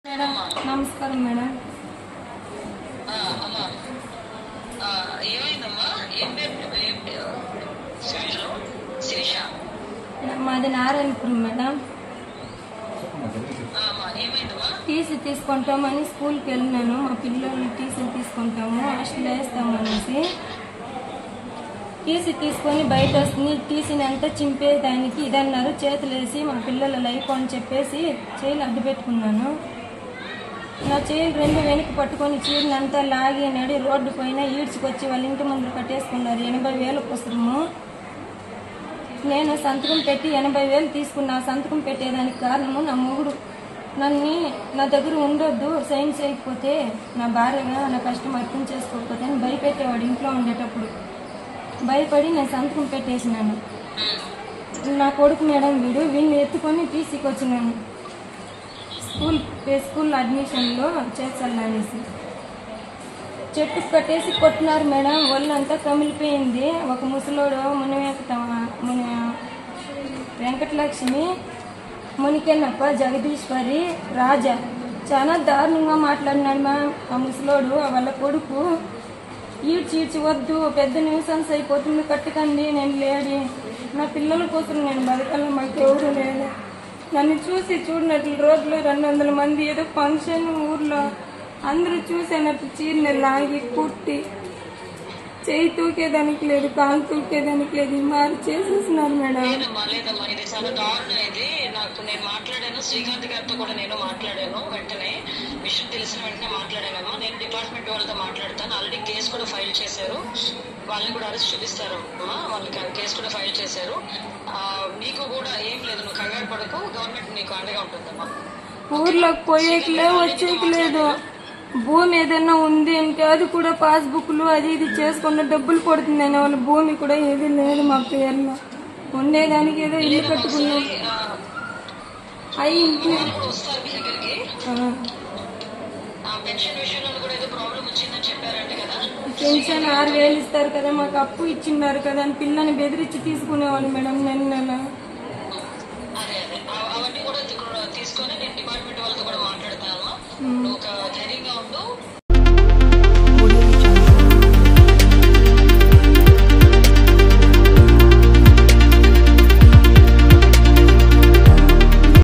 Madam నమస్కారం madam. మాది Narayanapuram madam. TC తీసుకుంటామని స్కూల్కి వెళ్ళినాను. మా పిల్లలు టీసీ తీసుకుంటాము, హాస్టల్ వేస్తాము అనేసి టీసీ తీసుకొని బయట వస్తుంది. టీసీని అంతా చింపేదానికి ఇదన్నారు. చేతులు వేసి మా పిల్లల లైఫ్ అని చెప్పేసి చేయిలు అడ్డు పెట్టుకున్నాను. నా చేయిలు రెండు వెనక్కి పట్టుకొని చీరని అంతా లాగి నడి రోడ్డు పైన ఈడ్చుకొచ్చి వాళ్ళ ఇంటి ముందు కట్టేసుకున్నారు. 80,000 పుస్తకము. నేను సంతకం పెట్టి 80,000 తీసుకున్నా. సంతకం పెట్టేదానికి కారణము నా మొగుడు నన్ను నా దగ్గర ఉండొద్దు, సైన్ చేయకపోతే నా భార్యగా నా కష్టం అర్థం చేసుకోకపోతే అని భయపెట్టేవాడు. ఇంట్లో ఉండేటప్పుడు భయపడి నేను సంతకం పెట్టేసినాను. నా కొడుకు మేడం వీడిని ఎత్తుకొని టీసీకి వచ్చినాను. స్కూల్ అడ్మిషన్లో చేర్చాలనేసి చెట్టుకు కట్టేసి కొట్టినారు మేడం. ఒళ్ళంతా కమిలిపోయింది. ఒక ముసలోడు ముని వెంకటలక్ష్మి, మునికెన్నప్ప, జగదీశ్వరి, రాజా చాలా దారుణంగా మాట్లాడినాడు మ్యామ్. ఆ ముసలోడు వాళ్ళ కొడుకు ఈడ్చి వద్దు, పెద్ద న్యూసెన్స్ అయిపోతుంది, కట్టకండి, నేను లేడి, నా పిల్లల కోసం నేను బతకాల, మాకు ఎవరు లేదు. నన్ను చూసి చూడనట్లు రోడ్లో 200 మంది ఏదో ఫంక్షన్ ఊర్లో అందరూ చూసేనట్లు చీరని లాగి కుట్టి చేయి తూకేదానికి లేదు, కాలు తూకేదానికి లేదు, మారి చేసేస్తున్నారు మేడం. ఇది చాలా దారుణం. ఇది నేను మాట్లాడాను, శ్రీకాంత్ గారితో కూడా నేను మాట్లాడాను. వెంటనే విషయం తెలిసిన వెంటనే మాట్లాడానమ్మా. నేను డిపార్ట్మెంట్ వాళ్ళతో మాట్లాడతాను. ఆల్రెడీ కేసు కూడా ఫైల్ చేశారు. వాళ్ళని కూడా అరెస్ట్ చూపిస్తారు అమ్మా. వాళ్ళకి కేసు కూడా ఫైల్ చేశారు. నీకు కూడా ఏం లేదు, నువ్వు కంగారు పడకు, గవర్నమెంట్ నీకు అండగా ఉంటుందమ్మా. ఊర్లోకి పోయేకిలే, వచ్చేకి లేదు. భూమి ఏదైనా ఉంది అంటే అది కూడా పాస్బుక్లు అది ఇది చేసుకున్న డబ్బులు పడుతుంది అనే వాళ్ళ భూమి కూడా ఏది లేదు మా పేరులో. ఉండేదానికి ఏదో ఇల్లు కట్టుకున్నాం. పెన్షన్ 6,000 ఇస్తారు కదా, మాకు అప్పు ఇచ్చిన్నారు కదా అని పిల్లని బెదిరించి తీసుకునేవాళ్ళు మేడం. నెల అవన్నీ కూడా తీసుకొని నేను డిపార్ట్మెంట్ వాళ్ళతో కూడా మాట్లాడతాను. నువ్వు ధైర్యంగా